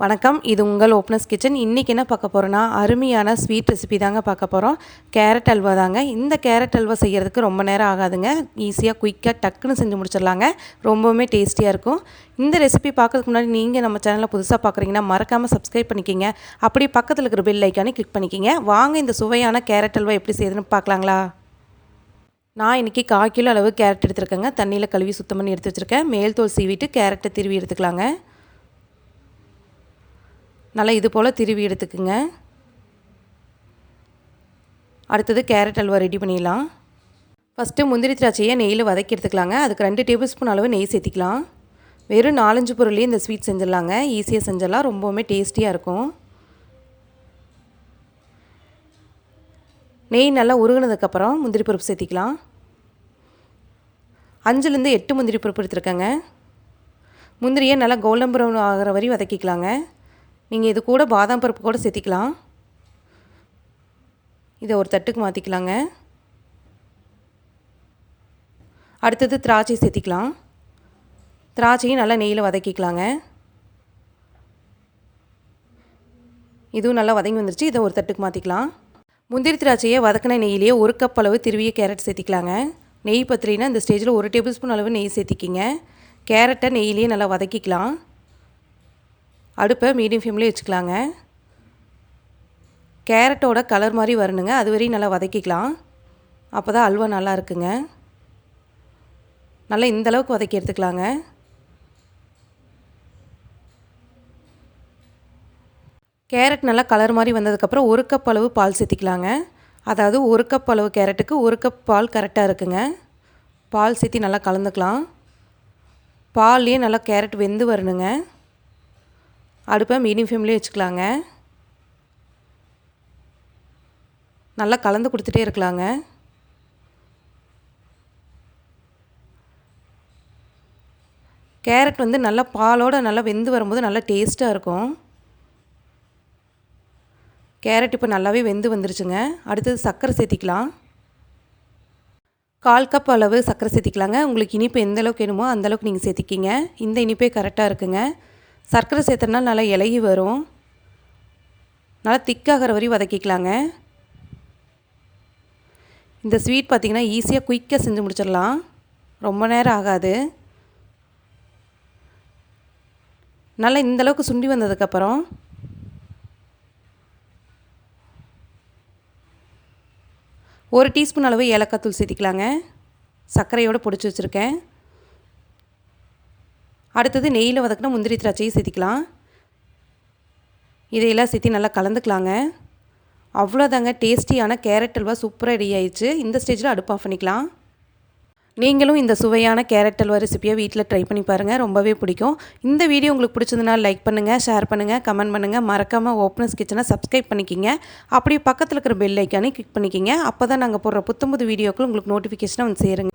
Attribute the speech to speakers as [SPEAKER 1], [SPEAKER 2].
[SPEAKER 1] வணக்கம், இது உங்கள் ஓப்பனர்ஸ் கிச்சன். இன்றைக்கி என்ன பார்க்க போகிறோன்னா, அருமையான ஸ்வீட் ரெசிபி தாங்க பார்க்க போகிறோம். கேரட் அல்வா தாங்க. இந்த கேரட் அல்வா செய்கிறதுக்கு ரொம்ப நேரம் ஆகாதுங்க. ஈஸியாக குயிக்காக டக்குன்னு செஞ்சு முடிச்சிடலாங்க. ரொம்பவுமே டேஸ்டியாக இருக்கும். இந்த ரெசிபி பார்க்கறதுக்கு முன்னாடி நீங்கள் நம்ம சேனலில் புதுசாக பார்க்குறீங்கன்னா மறக்காமல் சப்ஸ்கிரைப் பண்ணிக்கிங்க. அப்படி பக்கத்தில் இருக்கிற பெல் ஐக்கானே கிளிக் பண்ணிக்கிங்க. வாங்க இந்த சுவையான கேரட் அல்வா எப்படி செய்யுதுன்னு பார்க்கலாங்களா? நான் இன்றைக்கி 1/4 கிலோ அளவு கேரட் எடுத்துருக்கேங்க. தண்ணியில் கழுவி சுத்தம் பண்ணி எடுத்து வச்சுருக்கேன். மேல் தோல் சீவிட்டு கேரட்டை திருவி எடுத்துக்கலாங்க. நல்லா இது போல் திருவி எடுத்துக்குங்க. அடுத்தது கேரட் அல்வா ரெடி பண்ணிடலாம். ஃபஸ்ட்டு முந்திரி திராட்சையை நெய்யில் வதக்கி எடுத்துக்கலாங்க. அதுக்கு 2 டேபிள் ஸ்பூன் அளவு நெய் சேர்த்திக்கலாம். வெறும் 4-5 பொருள்லேயே இந்த ஸ்வீட் செஞ்சிடலாங்க. ஈஸியாக செஞ்சிடலாம், ரொம்பவுமே டேஸ்டியாக இருக்கும். நெய் நல்லா உருகுனதுக்கப்புறம் முந்திரி பருப்பு சேர்த்திக்கலாம். 5லேருந்து 8 முந்திரி பருப்பு எடுத்துருக்கேங்க. முந்திரியை நல்லா கோல்டன் ப்ரௌன் ஆகிற வரை வதக்கிக்கலாங்க. நீங்கள் இது கூட பாதாம் பருப்பு கூட சேர்த்திக்கலாம். இதை ஒரு தட்டுக்கு மாற்றிக்கலாங்க. அடுத்தது திராட்சை சேர்த்திக்கலாம். திராட்சையும் நல்லா நெய்யில் வதக்கிக்கலாங்க. இதுவும் நல்லா வதங்கி வந்துருச்சு. இதை ஒரு தட்டுக்கு மாற்றிக்கலாம். முந்திரி திராட்சையை வதக்கின நெய்யிலேயே 1 கப் அளவு திருவிய கேரட் சேர்த்திக்கலாங்க. நெய் பத்திரினா இந்த ஸ்டேஜில் 1 டேபிள் ஸ்பூன் அளவு நெய் சேர்த்திக்கிங்க. கேரட்டை நெய்யிலேயே நல்லா வதக்கிக்கலாம். அடுப்பை மீடியம் ஃப்ளேம்லேயே வச்சுக்கலாங்க. கேரட்டோட கலர் மாதிரி வரணுங்க, அது வரையும் நல்லா வதக்கிக்கலாம். அப்போ தான் அல்வா நல்லா இருக்குங்க. நல்லா இந்தளவுக்கு வதக்கி எடுத்துக்கலாங்க. கேரட் நல்லா கலர் மாதிரி வந்ததுக்கப்புறம் 1 கப் அளவு பால் சேர்த்திக்கலாங்க. அதாவது 1 கப் அளவு கேரட்டுக்கு 1 கப் பால் கரெக்டாக இருக்குங்க. பால் சேர்த்தி நல்லா கலந்துக்கலாம். பால்லேயே நல்லா கேரட் வெந்து வரணுங்க. அடுப்பை மீடியம் ஃப்ளேம்லேயே வச்சுக்கலாங்க. நல்லா கலந்து கொடுத்துட்டே இருக்கலாங்க. கேரட் நல்லா பாலோடு நல்லா வெந்து வரும்போது நல்லா டேஸ்ட்டாக இருக்கும். கேரட் இப்போ நல்லாவே வெந்து வந்துருச்சுங்க. அடுத்தது சர்க்கரை சேர்த்திக்கலாம். 1/4 கப் அளவு சர்க்கரை சேர்த்திக்கலாங்க. உங்களுக்கு இனிப்பு எந்த அளவுக்கு வேணுமோ அந்தளவுக்கு நீங்கள் சேர்த்திக்கிங்க. இந்த இனிப்பே கரெக்டாக இருக்குங்க. சர்க்கரை சேர்த்தனா நல்லா இலகி வரும். நல்லா திக்காகிற வரையும் வதக்கிக்கலாங்க. இந்த ஸ்வீட் பார்த்திங்கன்னா ஈஸியாக குயிக்காக செஞ்சு முடிச்சிடலாம். ரொம்ப நேரம் ஆகாது. நல்லா இந்தளவுக்கு சுண்டி வந்ததுக்கப்புறம் 1 டீஸ்பூன் அளவு ஏலக்காய் தூள் சேர்த்திக்கலாங்க. சர்க்கரையோடு பொடிச்சு வச்சுருக்கேன். அடுத்தது நெய்யில் வதக்கின முந்திரி திராட்சையை சேர்த்திக்கலாம். இதையெல்லாம் சேர்த்தி நல்லா கலந்துக்கலாங்க. அவ்வளோதாங்க, டேஸ்டியான கேரட் அல்வா சூப்பராக ரெடி ஆயிடுச்சு. இந்த ஸ்டேஜில் அடுப்பு ஆஃப் பண்ணிக்கலாம். நீங்களும் இந்த சுவையான கேரட் அல்வா ரெசிபியை வீட்டில் ட்ரை பண்ணி பாருங்கள், ரொம்பவே பிடிக்கும். இந்த வீடியோ உங்களுக்கு பிடிச்சதுனா லைக் பண்ணுங்கள், ஷேர் பண்ணுங்கள், கமெண்ட் பண்ணுங்கள். மறக்காமல் ஓப்பனர்ஸ் கிச்சனை சப்ஸ்கிரைப் பண்ணிக்கிங்க. அப்படியே பக்கத்தில் இருக்கிற பெல் ஐக்கானே கிளிக் பண்ணிக்கிங்க. அப்போ தான் நாங்கள் போடுற புத்தம்புது வீடியோக்கள் உங்களுக்கு நோட்டிஃபிகேஷனாக வந்து சேருங்க.